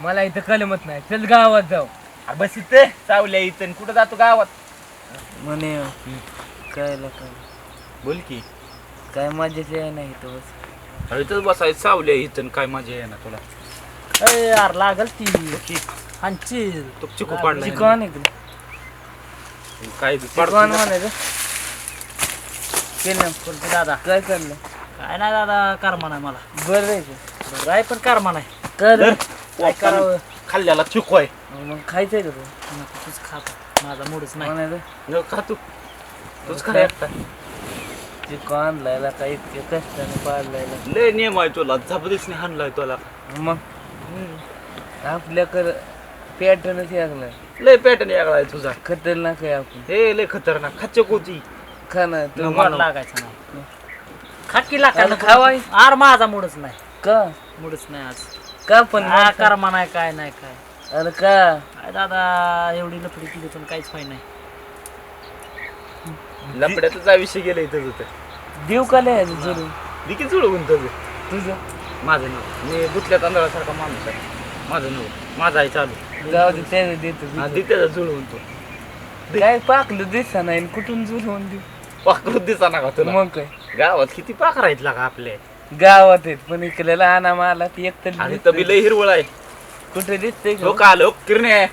मला इथं कलमत नाही. चल गावात जाऊ. बस इथे सावल्या इथं कुठं जातो गावात? म्हणे काय काय बोल की. काय मजाच आहे नाही इथं बस. इथंच बसायचं सावल्या इथं काय मजा आहे ना तुला. अरे यार लागल ती की हांची तो चिकू पाडला चिकन आहे काय चिकन म्हणायचं केलं दादा काय चाललं? काय नाही दादा कर्मा नाही मला. बरं आहे बरं आहे पण कर्मा नाही. कर काय करावं खाल्ल्याला चिकू आहे. मग खायचंय का तू? नको तूच खात माझा मूडच नाही. म्हणायचं न खा तू तूच खा एकटा. चिकन लायला काही इतके कष्टाने पाडलायला. लय नियम आहे तुला जबरदस्तीने हाणलाय तुला. मग आपल्याकडं पॅटर्नच लागलाय. लय पॅटर्न यागळा आहे तुझा. खतरनाक आहे आपण. हे लय खतरनाक खाच्चे कोची खा ना तू. न- मूड लागायचं नाही. खाकी लागायला खावाय आर माझा मूडच नाही. का मूडच नाही आज. का पण हा कर्मा नाही काय नाही काय. अरे का काय दादा एवढी लफडी केली पण काहीच फाय नाही. लपड्याचा विषय गेला इथं होतं. देऊ का लय जुळून दिकी जुळवून तुझं. तुझं माझं नाव मी दुसऱ्या तांदळासारखा माणूस आहे. माझं नाव माझं आहे चालू. जाऊ दे त्याचं देतो. त्याचा जुळवून तू काय पाकलं दिसा नाही कुठून जुळवून देऊ. पाखरूच दिसा ना का तुला. मग काय गावात किती पाखर आहेत लागा आपले. गावात आहेत पण इकडे लहान मला ती एक तर आणि तबी लय हिरवळ आहे. कुठे दिसते लोक आलो किरणे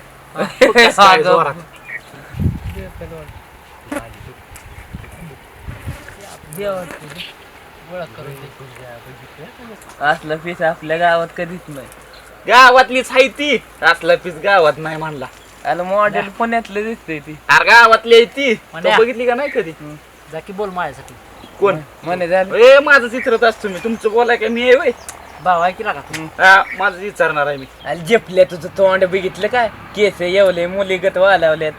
असला पीस आपल्या गावात कधीच नाही. गावातलीच आहे ती. असला पीस गावात नाही म्हणला. आला मॉडेल पुण्यातलं दिसतंय ती. अरे गावातली आहे ती. म्हण्या. तू बघितली का नाही कधी? जा की बोल माझ्यासाठी. कोण? म्हणे झालं ए माझं चित्रत असतो मी. तुमचं बोलाय का मी आहे वय. भाव आहे की लागा तू. हा माझं विचारणार आहे मी. आला जेपल्या तुझं तोंड बघितलं काय केस येवले मुलीगत वालावल्यात.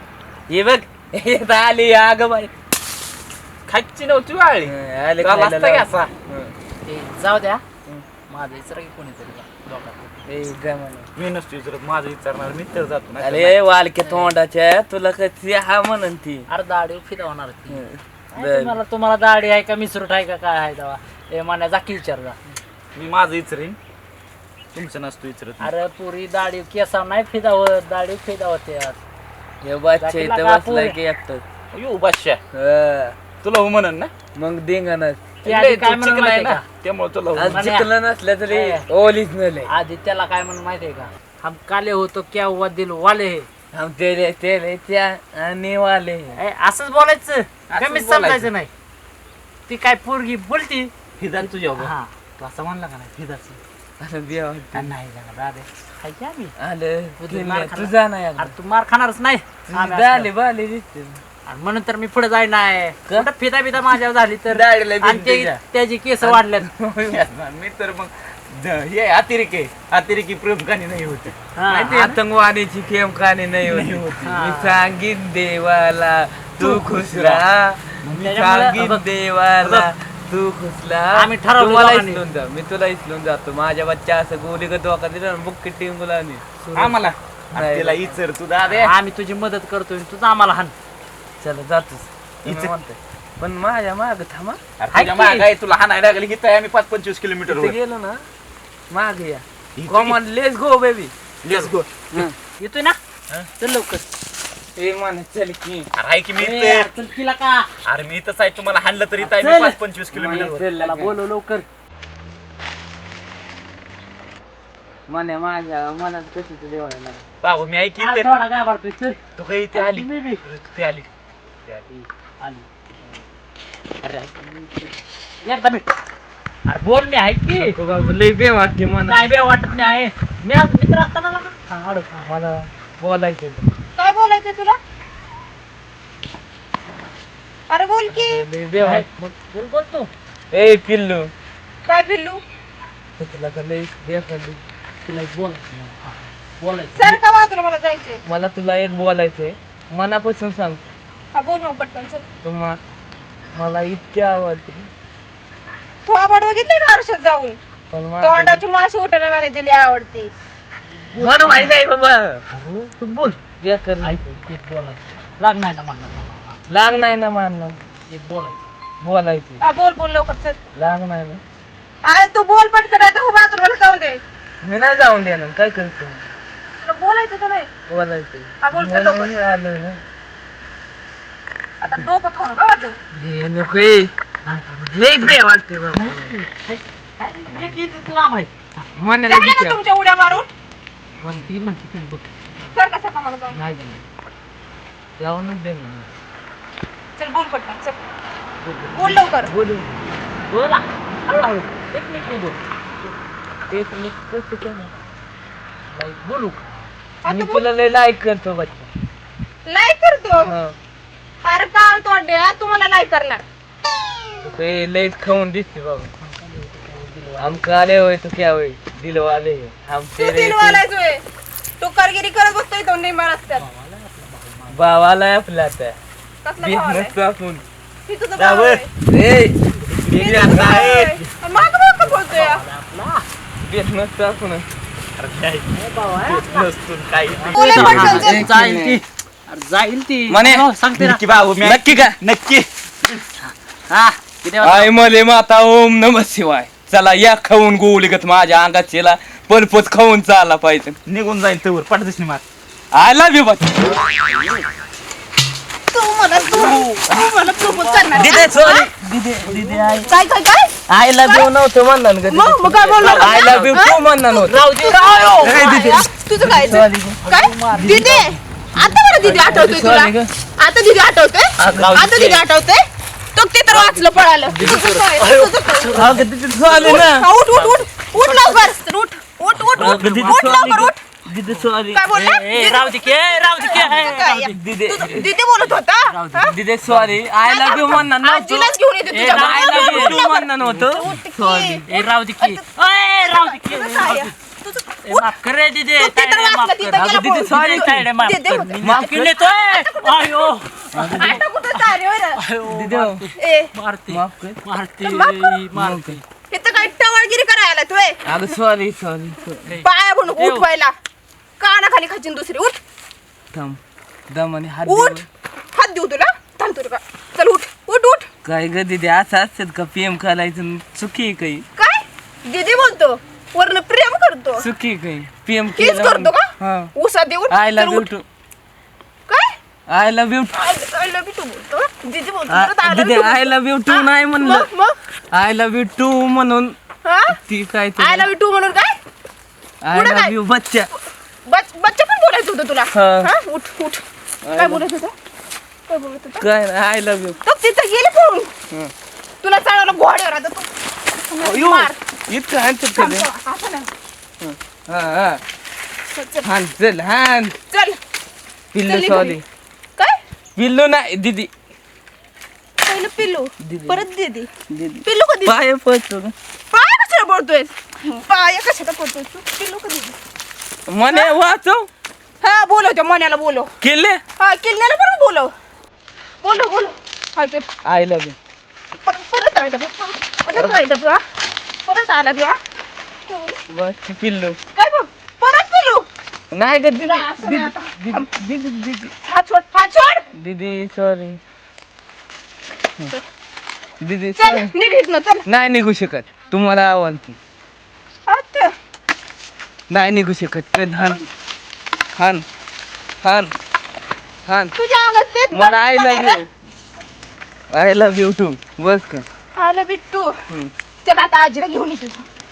हे बघ हे तर आली अग बाई. खायची नव्हती वाळी. आले त्याला खायला असतं की लाव. असा. ते जाऊ द्या माझं इचरा की कोणीतरी लोकांना. ए, जा म्हणे. मी नसतो विचारत. माझं विचारणार मी तर जातो ना. अरे वालके तोंडाच्या तुला कधी हा म्हणन ती. अरे दाढी फिदा होणार ती. बरं. तुम्हाला दाढी आहे का मिसरूट आहे का काय आहे तेव्हा हे मान्या जाकी विचार जा. मी माझं विचारीन. तुमचं नसतो विचारत. अरे पुरी दाढी केसा नाही फिदा होत दाढी फिदा होते यार. हे बादशाह जाकीला इथं का बसलाय पोरी? की एकटं. यो बादशाह तुला हो म्हणन ना. मग देंगानच ती आधी लय काय तू म्हणून चिकन आहे माहितीये ना त्यामुळे तुला हो आज म्हणे. चिकलं नसलं तरी ए. ओरिजिनल आहे. आधी त्याला काय म्हणून माहितीये का हम काले होतो क्या हुआ दिल वाले हे. हम तेरे तेरे त्या आणि वाले ए, असंच बोलायचं कमीच बोलायचं. समजायचं नाही. ती काय पोरगी बोलती फिदा तुझ्या बा. हा तू असं म्हणला का नाही फिदाच अरे देवा वाटतं. नाही जाणार दादे खायची आम्ही. आलं तुझी मार खाल्ला. तुझा नाही अरे तू मार खाणारच नाही आम्ही झाले असलो. बाले दिसते. आणि म्हणून तर मी पुढे जाय नाही कुठं फिदा फिदा माझ्यावर झाली तर दाढीला बिन आणि तुझ्या. त्याची केस वाढल्यात. मी तर मग हे अतिरेक आहे. अतिरेकी प्रेम कहाणी नाही होते. हा. आतंकवादीची खेम खाणे नाही होती. हा. मी सांगीन देवाला तू खुश राहा. मी त्याच्यामुळे सांगीन बघ, देवाला तू खुश राहा. आम्ही ठरवलं तू मला दोघांनी. इचलून जा. मी तुला इचलून जातो. माझ्या बच्चा असं गोलीगत धोका दिला ना बुक्की टिंगुला आम्हाला नाही. तिला इचर तू दादे. आम्ही तुझी मदत करतोय तुझं आम्हाला हान. चला जातोस. तुम्ही इचल. म्हणताय. पण माझ्या माग थांबा. तुझ्या मागं आहे, तुला हाणायला लागली की तयार आम्ही 5-25 किलोमीटर तिथे गेलो ना माग या common less go baby. Let's go. येतोय ना चल लवकर. ए मन चल की आहे की मी ए, इथं. चल किला का अरे मी इथंच आहे. तुम्हाला हाणलं तरी इथं आहे चल. मी 5-25 किलोमीटर. त्याला बोलव लवकर. म्हणे माझ्या मनात कसं देवाला लागलं. बाबू मी ऐकी आज थोडा काय वाटतोय चल. तू काही इथे आली. मी बी. ते आली. आली. अरे एकदा भेट. अरे बोल मी आहे की लई बे वाटते मला. नाही बे वाटत नाही आहे मी आज मित्र असताना ना मला बोलायचं काय बोलायचं तुला? अरे बोल की. लई बे वाट. बोल बोल तू. ए पिल्लू काय पिल्लू? तुला का लई बेकारली. तुला बोल बोलायचं सर का बाजूला मला जायचंय. मला तुला एक बोलायचंय मनापासून सांग. हा बोल मग पटकन चल. तुम्हा मला इतकी आवडते तू आवड बघितली का आरशात जाऊन? पण तोंडाची माशी उठवण्या मला दिली आवडते. मला माहित आहे बाबा. तू बोल बेकार ऐक एक बोलायचं लाग नाही ना म्हणणार लाग नाही ना मानलं. एक बोलायचं बोलायचं हा बोल बोल लवकर चल. लाग नाही ना. अरे तू बोल पटकन नाही तर बाजूला जाऊ दे. मी नाही जाऊन देणार काय करतो. बोलायचं का नाही बोलायचं हा, बोल तर लवकर. आलं ना आता डोकं खाऊन का माझं? हे नको लय भ्या वाटते बाबा मनाला झालं का तुमच्या उड्या मारून म्हणती बघ सर कसा का मला जाऊन नाही जाऊनच दे ना चल बोल पटकन चल बोल लवकर बोलू बोला एक मिनिट बोल एक मिनिट कसं केलं लाईक बोलू आता मी बोल. तुला लय लाईक करतो बच्चा नाही करतो हा अरे काल तोंड्या तुम्हाला नाही करणार ते लयच खाऊन दिसते बाबा हम आले होय तो क्या होय दिलवाले हम तू तेरे दिलवालायचोय तू करगिरी करत बसतोय दोन निम्मा रस्त्यात बावाला आपला त्या कसला भाव आहे? बिझनेस आपण ही तुझं भाव आहे. ए ही तुझं भाव आहे. मागं मागं बोलतोय या. बिझनेस आपण बोले पटकन चल. जाईल ती म्हणे सांगते ना बाबू नक्की का नक्की आय मले माता ओम नमः शिवाय चला या खाऊन गोळीगत माझ्या अंगात चेला परपच खाऊन चालला पाहिजे निघून जाईल तवर पडतच नाही आय लव्ह यू बट तू मला प्रपोज करणार दिदे सॉरी काय काय काय आय लव्ह यू नव्हतं म्हणणार मग काय बोलणार आय लव्ह यू तू म्हणणार नव्हतं तुझं काय काय दिदी आता मला दिदी आठवतोय तुला आता दिदी आठवतोय आता दिदी आठवतोय तो ते तर वाचलं पळालं तुझं काय? तुझं काय? ना उठ उठ उठ उठ लवकर उठ उठ उठ उठ उठ लवकर उठ दिदी सॉरी काय बोलला राव दिदी बोलत होता हा? दिदी सॉरी आय लव्ह यू म्हणणार नव्हतं आजीलाच घेऊन येते तुझ्या आय लव्ह यू उठ तू लवकर. म्हणणार नव्हतं उठ की. राव दे की तुझं काय? तुझं- उठ. माफ कर रे दिदी तू ते तर वाचलं तिथं गेलं दिदी पळून. सॉरी दिदी, माफ दिदी कर होतं. माफ केले तो आयो आता कुठं चालली होय रे? दिदी ए, मारते माफ कर मारते माफ कर. मारते इथं काय टवाळगिरी करायला तू ए? अगं सॉरी सॉरी पाया म्हणून उठवायला कानाखाली खाचीन दुसरी उठ थांब दमाने हात उठ देऊ. हात देऊ तुला थांब तुला चल उठ उठ उठ काय ग दिदी असं असतात का प्रेम करायचं चुकी आहे काही काय दीदी बोलतो वरनं प्रेम करतो चुकी आहे काही प्रेम केस करतो का हा उसा देऊन आय लव्ह यू चल टू उठ. काय I love you I love you too बोलतो दीदी बोलतो परत I love दिदी you I love you too नाही म्हणलं मग आय लव्ह यू टू म्हणून हा ती काय आय लव्ह यू टू म्हणून काय आय पुढं लव्ह काय? यू बच्चा बच्चा पण बोलायचं होतं तुला हा. हा उठ उठ काय बोलत होतं काय बोलत होतं काय आय लव्ह यू तो तिथं गेले पळून तुला चालवलं घोड्यावर आता तू मार इतकं हाणतात थांब, का ते? आता नाही. हा हा चल, चल हान चल हान चल पिल्लू चल, सॉरी काय पिल्लू नाही दिदी पहिलं पिल्लू दीदी. परत दीदी दिदी पिल्लू कधी पाय पडतो का? पाय कशाला पडतोय पाय कशाला पडतोय तू पिल्लू कधी म्हणे वाचव हा बोलव त्या मण्याला बोलव केले हा किल्ल्याला पण बोलव बोलव हा ते आय लव्ह यू परत आला बघ. परत आला बघ, हा. परत आला बघ, हा. बस पिल्लू काय बघ परत पिल्लू नाही ग दिदी असं नाही आता. दिदी दिदी दिदी हा छोड दिदी सॉरी दिदी चल sorry. निघ ना चल नाही निघू शकत तुम्हाला आवडते आता नाही निघू शकत चल हान हान हान हान तुझ्या अंगात तेच मला आय लव्ह यू टू बस का आलं बिट्टू चल आता आजीला घेऊन येते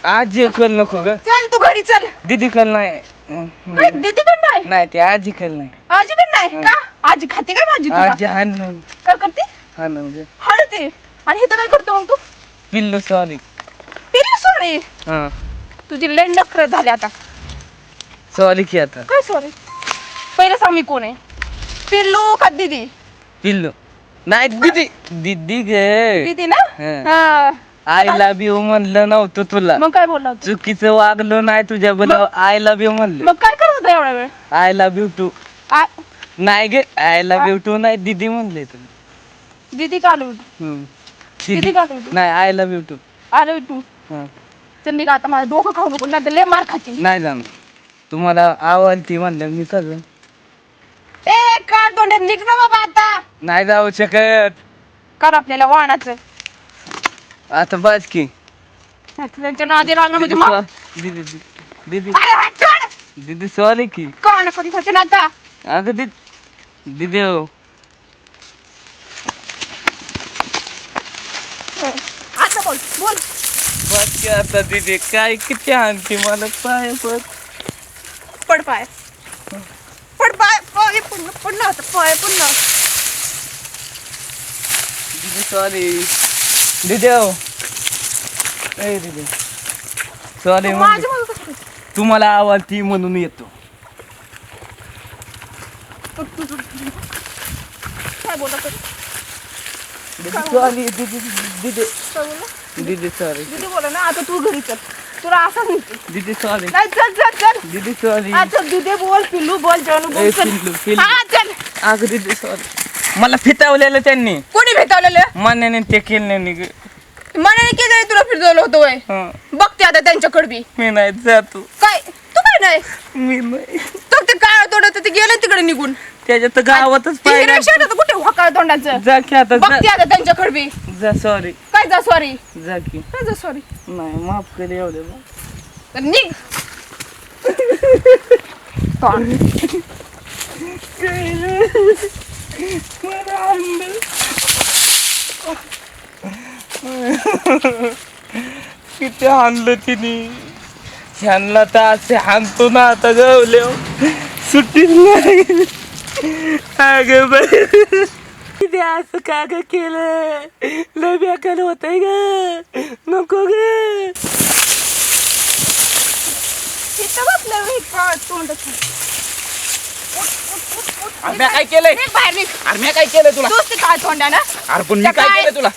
आजी कल नको ग चल तू घरी चल दीदी कल नाही काय दीदी पण नाही नाही ते आजी कल नाही आजी पण नाही का आजी खाते काय भाजी तुला? आजी हान काय करते हान हळते आणि हे तर काय करतो मग तू पिल्लू सॉरी पिल्लू सॉरी हा तुझी लय नखर झाली आता सॉरी की आता काय सॉरी पहिलं सांग मी कोण आहे पिल्लू का दीदी पिल्लू नाही दीदी दीदी ग दीदी ना हा. हा आय लव्ह यू म्हणलं नव्हतं तुला मग काय बोलला होता? चुकीचं वागलो नाही तुझ्या बरोबर आय लव्ह यू म्हणलं मग काय करत होता एवढा वेळ आय लव्ह यू टू आ- नाही गे आय लव्ह यू टू नाही दीदी म्हणले तुला दीदी का आलो दीदी का आलो नाही आय लव्ह यू टू आलो तू चल मी आता माझं डोकं खाऊ नको नाही लय मार खाची नाही जाणार तुम्हाला आवडती म्हणलं मी सगळं ए काढ तोंडात निघ ना बाबा आता नाही जाऊ शकत काढ आपल्याला वाहनाचं आता बस की त्यांच्या नादी लागणं म्हणजे मा- दीदी दीदी अरे, काढ. दीदी सॉरी की का पाहुणे कधी खाते ना आता अगं दिदी हो. आता बोल बोल बस की आता दिदी काय किती आणते मला पाय बघ. पड पाय पड पाय पाय पुन्हा पुन्हा होतं पाय पुन्हा दिदी सॉरी दिदी हो. ए दिदी सॉरी माझ्या मागं कसं काय? तुम्हाला आवडती म्हणून येतो. काय बोलत होती? दिदी सॉरी दिदी दिदी काय बोलला दिदी सॉरी दीदी बोला ना आता तू घरी चल तुला असं म्हणते दिदी सॉरी नाही चल चल चल दिदी सॉरी. अच्छा दीदी बोल पिल्लू बोल जानू बोल ए चल पिल्लू हा चल अगं दिदी सॉरी. मला फितावलेलं त्यांनी कोणी भेटावलेलं मान्याने ते केलं नाही ग. मनाने केलं तुला फिरवलं होतं वय हं. बघते आता त्यांच्याकडे बी मी नाही जातो. काय तू काय नाही मी नाही तो ते काळ तोडत ते गेलं तिकडे निघून त्याच्यात गावातच ते पाहिजे. रिक्षा येतं कुठे वाकाळ तोंडाचं जा की आता बघते आता त्यांच्याकडे बी जा सॉरी काय जा सॉरी जा की. काय जा सॉरी नाही माफ कर एवढे तर निघ किती हाणलं तिने. ह्यांना तर असे हाणतो ना आता गवले सुट्टीच नाही. अगं बाई किती असं का ग केलं. लय बेकार होतंय ग. नको ग. इथं बसलं मी काळ तोंडाचं अरे मी काय केलंय निघ बाहेर निघ अरे मी काय केलंय तुला तूच ते काळ तोंडा ना अरे पण मी काय केलंय तुला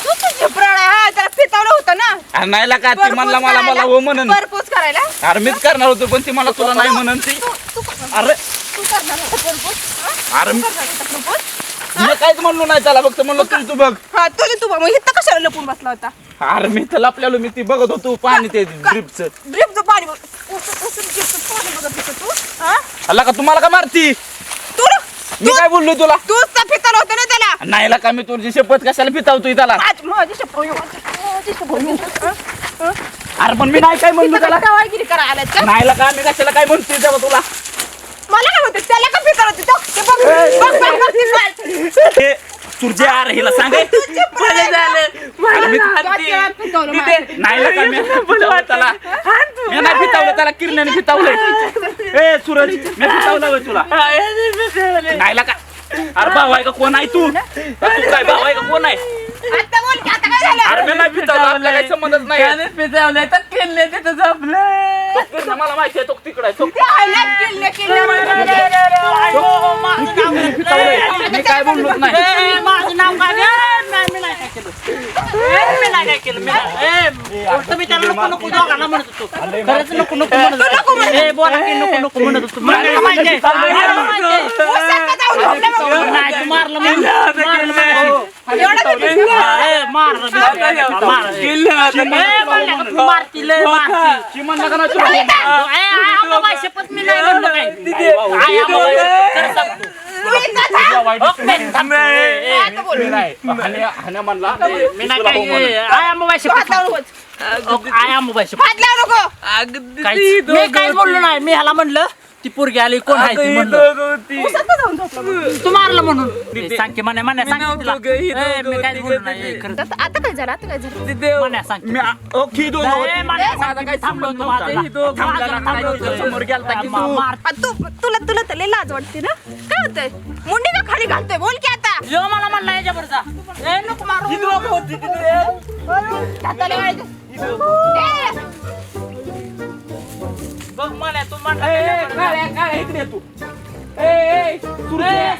तूच ते झिपराळ आहे हा त्याला फितावलं होतं ना अरे नाही का ती म्हणला मला हो म्हणून परपोज करायला अरे मीच करणार होतो पण ती मला तुला नाही म्हणून ती अरे तू करणार होता परपोज अरे करणार होता प्रपोज मी काहीच म्हणलो नाही त्याला फक्त म्हणलं तू बघ हा तू मग इथं कशाला लपून बसला होता अरे मी तर लपलेलो मी ती बघत होतो पाणी ते ड्रिपचं ड्रिपचं पाणी ड्रिपचं पाणी बघत होतं तू हा अल्ला का तुम्हाला का मारती तू मी काय बोललो तुला तूच तर फितावलं होतं ना त्याला नाही का मी तुझी शपथ कशाला पितावतोय त्याला माझी शपथ अरे पण मी नाही काय म्हणलो त्याला टवाळगिरी करायला आलाय का नाही का मी कशाला काय म्हणतोय तेव्हा तुला मला काय होतं त्याला का फितावलं होतं ते बघ हे तुझे अरे हिला सांग नाही का मी पितावलं त्याला मी नाही पितावलं त्याला किरण्याने पितावलंय ए सूरज मी पितावलं होय तुला नाही का अरे भाऊ आहे का कोण आहे तू तू काय भाऊ आहे का कोण आहे आता बोल की आता काय झालं अरे मी नाही पितावलं आपला काही संबंधच नाही पितावलंय तर केले तिथं जपलं. तो किरण मला माहिती आहे तो तिकडे आहे तो ते आल्यात किल्ले मी काय बोललो नाही माझं नाव काय मी नाही काय केलं मी नाही काय केलं मी तुम्ही त्याला नको नको दोघांना म्हणत होतो खरंच नको नको म्हणत होतो ए बोला की नको नको म्हणत होतो मला माहिती आहे नाही तू मारलं मारतील ती म्हणलं का नाही तुला शपथ मी नाही म्हणलं मी नाही काय आय मोबाईल शपथ आय मोबाईल शपथ मी काय बोललो नाही मी ह्याला म्हणलं ती पोरगी आली कोण आहे ती म्हणलं तू मारलं म्हणून सांग की म्हणे म्हणे सांग तिला मी काय बोललो नाही खरं आता काय झालं आता काय झालं म्हणे सांग मी ओके दोन माझा काही थांबलो समोर गेलता की तू तुला तुला तर लय लाज वाटते ना काय होतंय मुंडी का खाली घालतोय बोल की आता यो मला म्हणला याच्यावर जा ए नको मारू हाताला वाळायचं. बघ मला तू म्हणला काय इकडे तू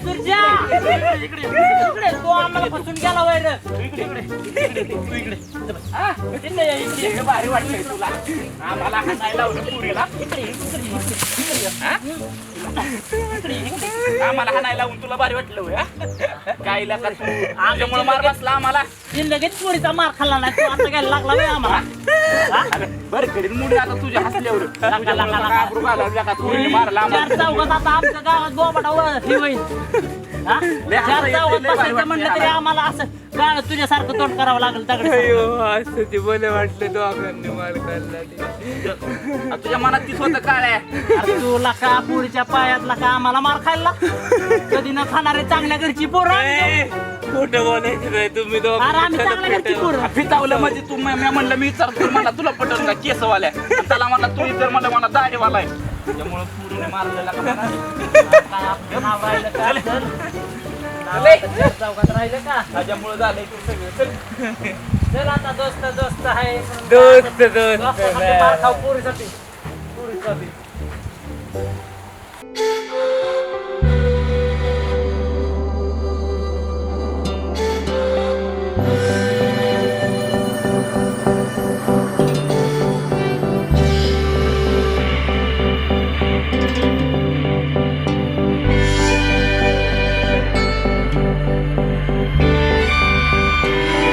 सुरजा इकडे तो आम्हाला फसून गेला वैर इकडे भारी वाटतंय तुला आम्हाला हाणायला लावलं पुरीला आम्हाला हाणायला लावून तुला भारी वाटलं होय, हा? काय का तू आमच्यामुळे मार बसला आम्हाला जिंदगीत पोरीचा मार खाल्ला नाही तू आता घ्यायला लागला वय आम्हाला बरं करीन मुली आता तुझ्या हसल्यावर आबरू घालवल्या का तू मारला चार चौघात आता आमच्या गावात बोबाटा हे होईल हा? लय चार हसायला चौघात लय भारी बसायचं वाटतं म्हणलं तरी याला. आम्हाला असं गाणं तुझ्यासारखं तोंड करावं लागेल दगड अयो असं ते बरं वाटलं दोघांनी मला खाल्ला तुझ्या मनात तीच होतं काळ्या तू लका पोरीच्या पायात लका आम्हाला मार खायला कधी न खाणारे चांगल्या घरची पोरं आम्ही जाऊ. खोटं बोलायचं नाही तुम्ही अरे आम्ही चांगल्या घरची पोरं फितावलं म्हणजे तू मी म्हणलं मी विचारतो मला तुला पटल का केसवाल्या आणि त्याला म्हणला तू विचार मला दाढीवाला आहे त्यामुळे पुरीने मारलेला का मला? काय आपलं नाव राहिलं का चल. नावाचं चार चौघात राहिलं का त्याच्यामुळे झालंय तू सगळं चल आता दोस्त आहे दोस्त दोस्तासाठी मार खाऊ पोरीसाठी